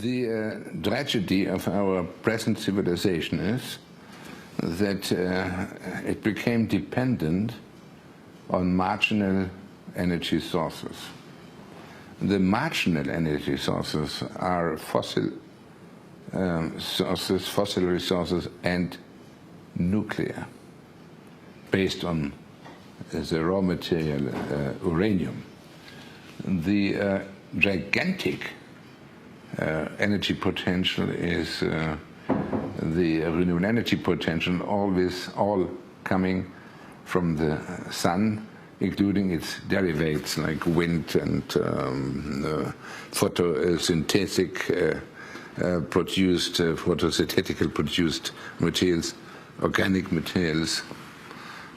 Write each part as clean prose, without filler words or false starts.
The tragedy of our present civilization is that it became dependent on marginal energy sources. The marginal energy sources are fossil resources and nuclear, based on the raw material uranium. The gigantic energy potential is the renewable energy potential, all coming from the sun, including its derivatives like wind and photosynthetic photosynthetically produced materials, organic materials,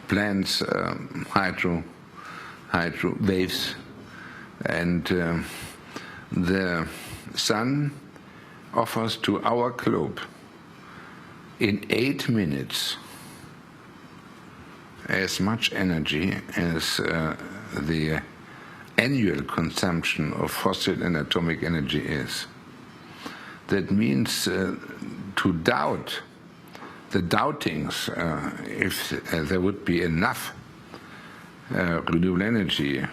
plants, hydro waves, and the sun offers to our globe in 8 minutes as much energy as the annual consumption of fossil and atomic energy is. That means to doubt the doubtings if there would be enough renewable energy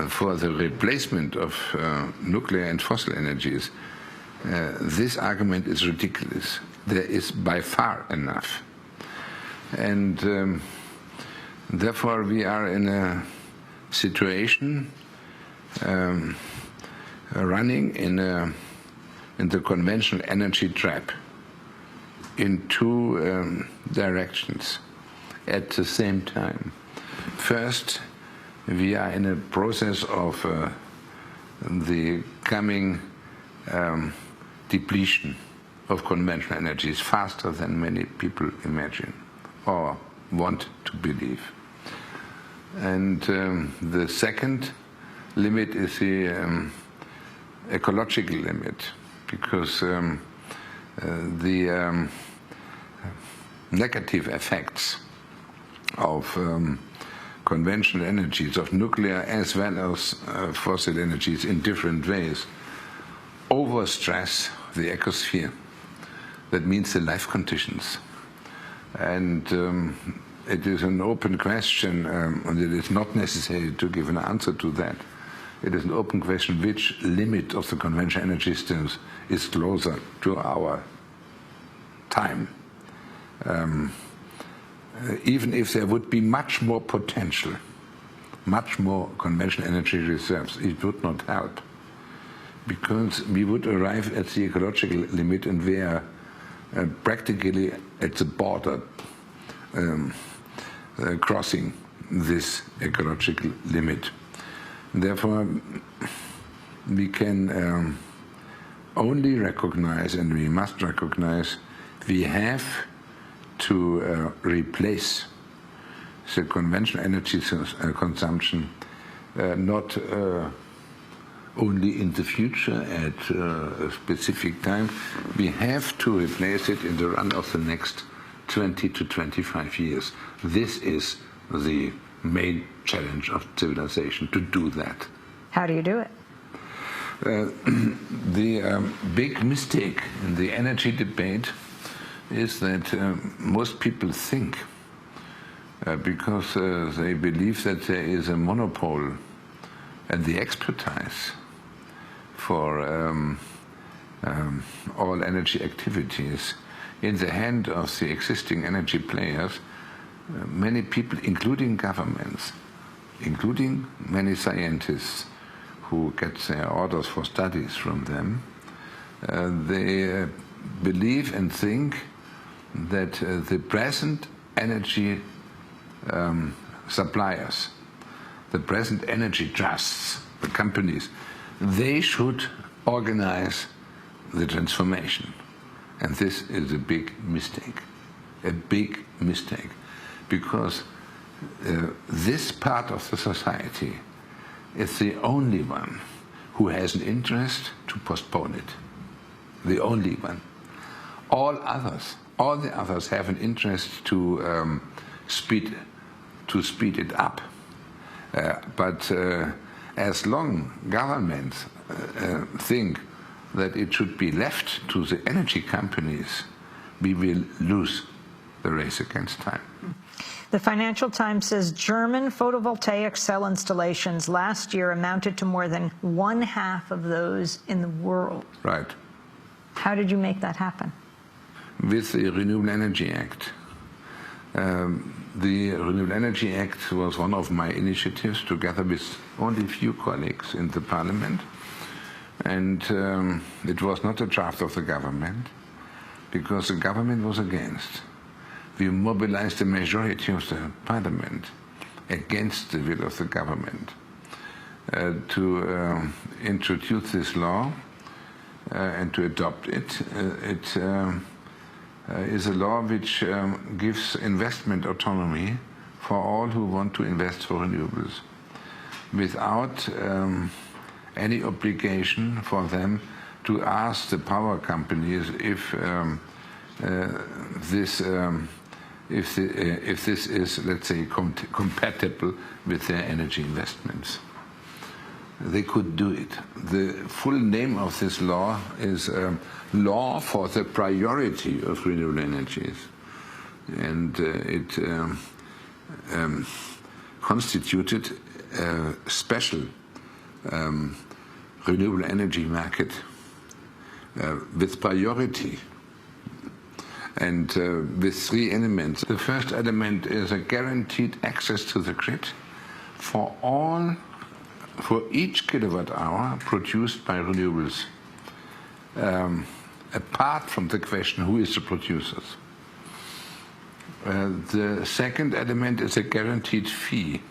for the replacement of nuclear and fossil energies, this argument is ridiculous. There is by far enough. And therefore we are in a situation running in the conventional energy trap in two directions at the same time. First, we are in a process of the coming depletion of conventional energies faster than many people imagine or want to believe. And the second limit is the ecological limit, because the negative effects of conventional energies, of nuclear as well as fossil energies in different ways, overstress the ecosphere. That means the life conditions. And it is an open question, and it is not necessary to give an answer to that. It is an open question which limit of the conventional energy systems is closer to our time. Even if there would be much more potential, much more conventional energy reserves, it would not help, because we would arrive at the ecological limit and we are practically at the border crossing this ecological limit. Therefore, we can only recognize, and we must recognize, we have to replace the conventional energy consumption not only in the future at a specific time. We have to replace it in the run of the next 20 to 25 years. This is the main challenge of civilization, to do that. How do you do it? The big mistake in the energy debate is that most people think, because they believe that there is a monopoly and the expertise for all energy activities in the hand of the existing energy players. Many people, including governments, including many scientists who get their orders for studies from them, they believe and think that the present energy suppliers, the present energy trusts, the companies, they should organize the transformation. And this is a big mistake, because this part of the society is the only one who has an interest to postpone it. The only one. All the others have an interest to speed it up. But as long governments think that it should be left to the energy companies, we will lose the race against time. The Financial Times says German photovoltaic cell installations last year amounted to more than 1/2 of those in the world. Right. How did you make that happen? With the Renewable Energy Act. The Renewable Energy Act was one of my initiatives, together with only a few colleagues in the parliament. And it was not a draft of the government, because the government was against. We mobilized the majority of the parliament against the will of the government to introduce this law and to adopt it. It is a law which gives investment autonomy for all who want to invest for renewables, without any obligation for them to ask the power companies if this is, let's say, compatible with their energy investments. They could do it. The full name of this law is Law for the Priority of Renewable Energies. And it constituted a special renewable energy market with priority, and with 3 elements. The first element is a guaranteed access to the grid for each kilowatt hour produced by renewables, apart from the question who is the producers. The second element is a guaranteed fee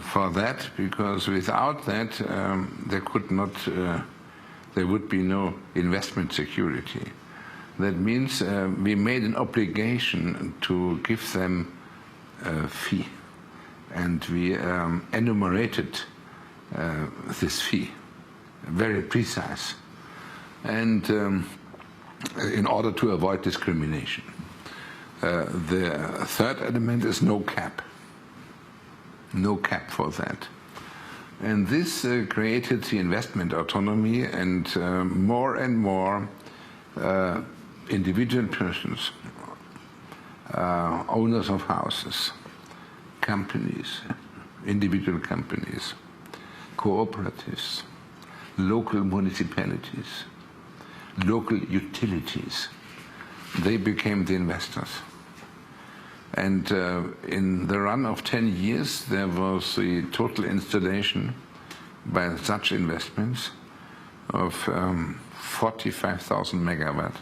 for that, because without that there would be no investment security. That means we made an obligation to give them a fee, and we enumerated this fee, very precise, and in order to avoid discrimination. The third element is no cap for that. And this created the investment autonomy, and more individual persons, owners of houses, companies, individual companies, cooperatives, local municipalities, local utilities, they became the investors. And in the run of 10 years, there was the total installation by such investments of 45,000 megawatt.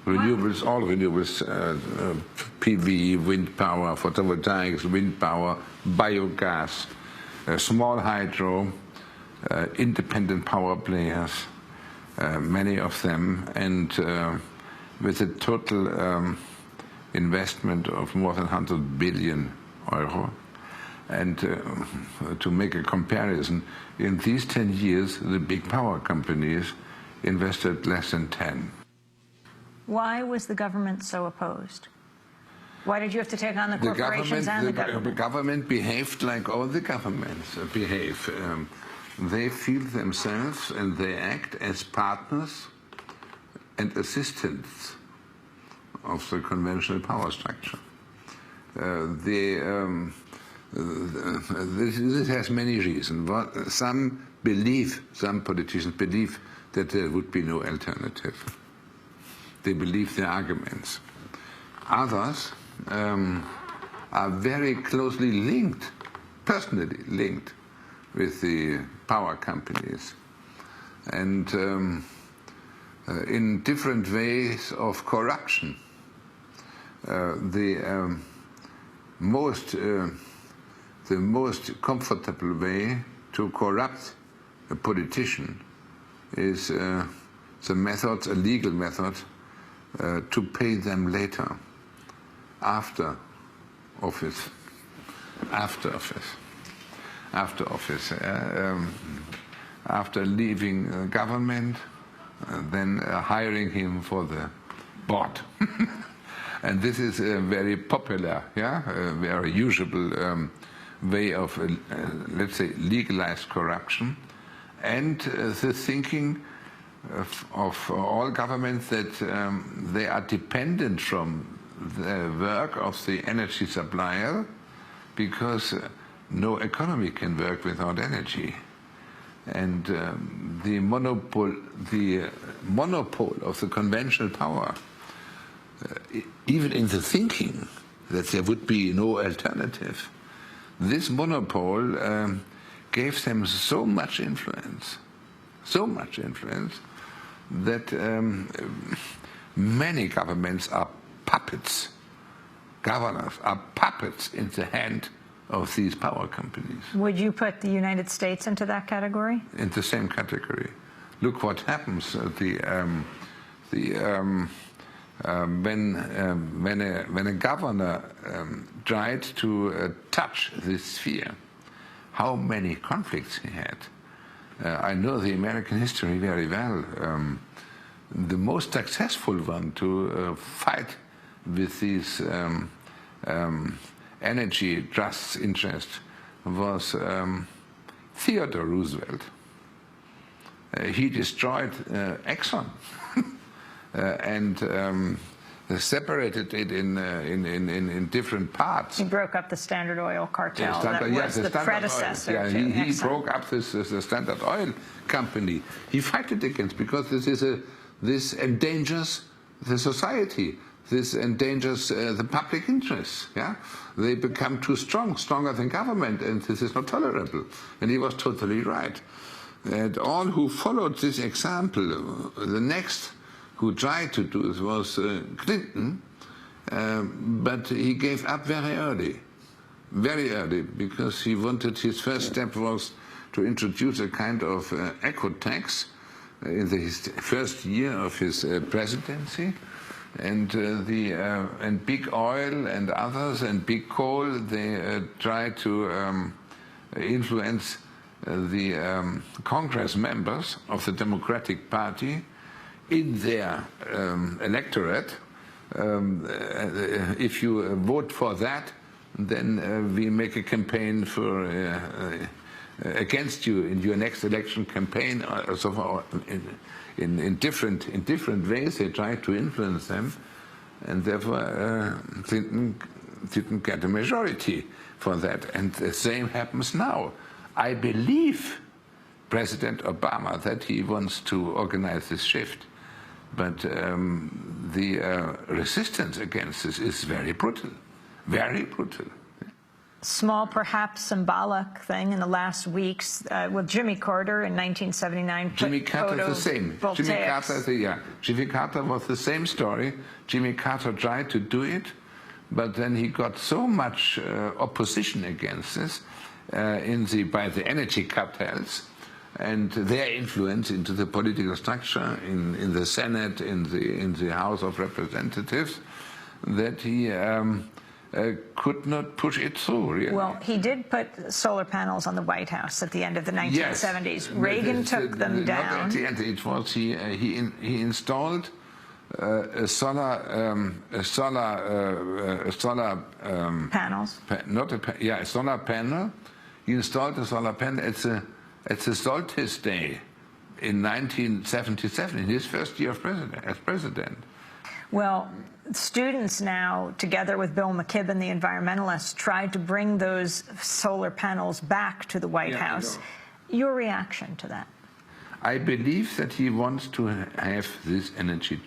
Renewables, all renewables, PV, wind power, photovoltaics, wind power, biogas, small hydro, independent power players, many of them, and with a total investment of more than 100 billion euro. And to make a comparison, in these 10 years, the big power companies invested less than 10. Why was the government so opposed? Why did you have to take on the corporations and the government? The government behaved like all the governments behave. They feel themselves and they act as partners and assistants of the conventional power structure. This has many reasons. Some politicians believe that there would be no alternative. They believe their arguments. Others are very closely linked, personally linked, with the power companies, and in different ways of corruption. The most comfortable way to corrupt a politician is a legal method, to pay them later, after office, after leaving government, then hiring him for the board. And this is a very popular, a very usual way of, let's say, legalized corruption. and the thinking of all governments that they are dependent from the work of the energy supplier, because no economy can work without energy. And the monopole of the conventional power, even in the thinking that there would be no alternative, this monopole gave them so much influence, that many governments are puppets. Governors are puppets in the hand of these power companies. Would you put the United States into that category? In the same category. Look what happens when a governor tried to touch this sphere. How many conflicts he had. I know the American history very well. The most successful one to fight with these energy trusts' interest was Theodore Roosevelt. He destroyed Exxon and separated it in different parts. He broke up the Standard Oil cartel. Yeah, that was the predecessor. Yeah, he broke up the Standard Oil company. He fought it against, because this endangers the society. This endangers the public interest. Yeah, they become too strong, stronger than government, and this is not tolerable. And he was totally right. And all who followed this example, the next who tried to do it was Clinton, but he gave up very early, because he wanted, his first step was to introduce a kind of eco tax in his first year of his presidency. And big oil and others and big coal, they tried to influence the Congress members of the Democratic Party in their electorate. If you vote for that, then we make a campaign for against you in your next election campaign. So in different ways they tried to influence them, and therefore Clinton didn't get a majority for that. And the same happens now. I believe President Obama that he wants to organize this shift, but the resistance against this is very brutal, very brutal. Small, perhaps symbolic thing in the last weeks with Jimmy Carter in 1979. Jimmy Carter the same. Jimmy Carter was the same story. Jimmy Carter tried to do it, but then he got so much opposition against this by the energy cartels and their influence into the political structure in the Senate, in the House of Representatives, that he could not push it through, really. Well, he did put solar panels on the White House at the end of the 1970s. Yes. Reagan took them down. Not at the end. It was he installed a solar panels. A solar panel. He installed a solar panel at the Solstice Day in 1977, in his first year as president. Well, students now, together with Bill McKibben, the environmentalist, tried to bring those solar panels back to the White House. Your reaction to that? I believe that he wants to have this energy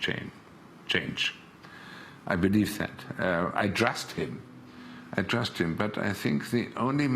change. I believe that. I trust him, but I think the only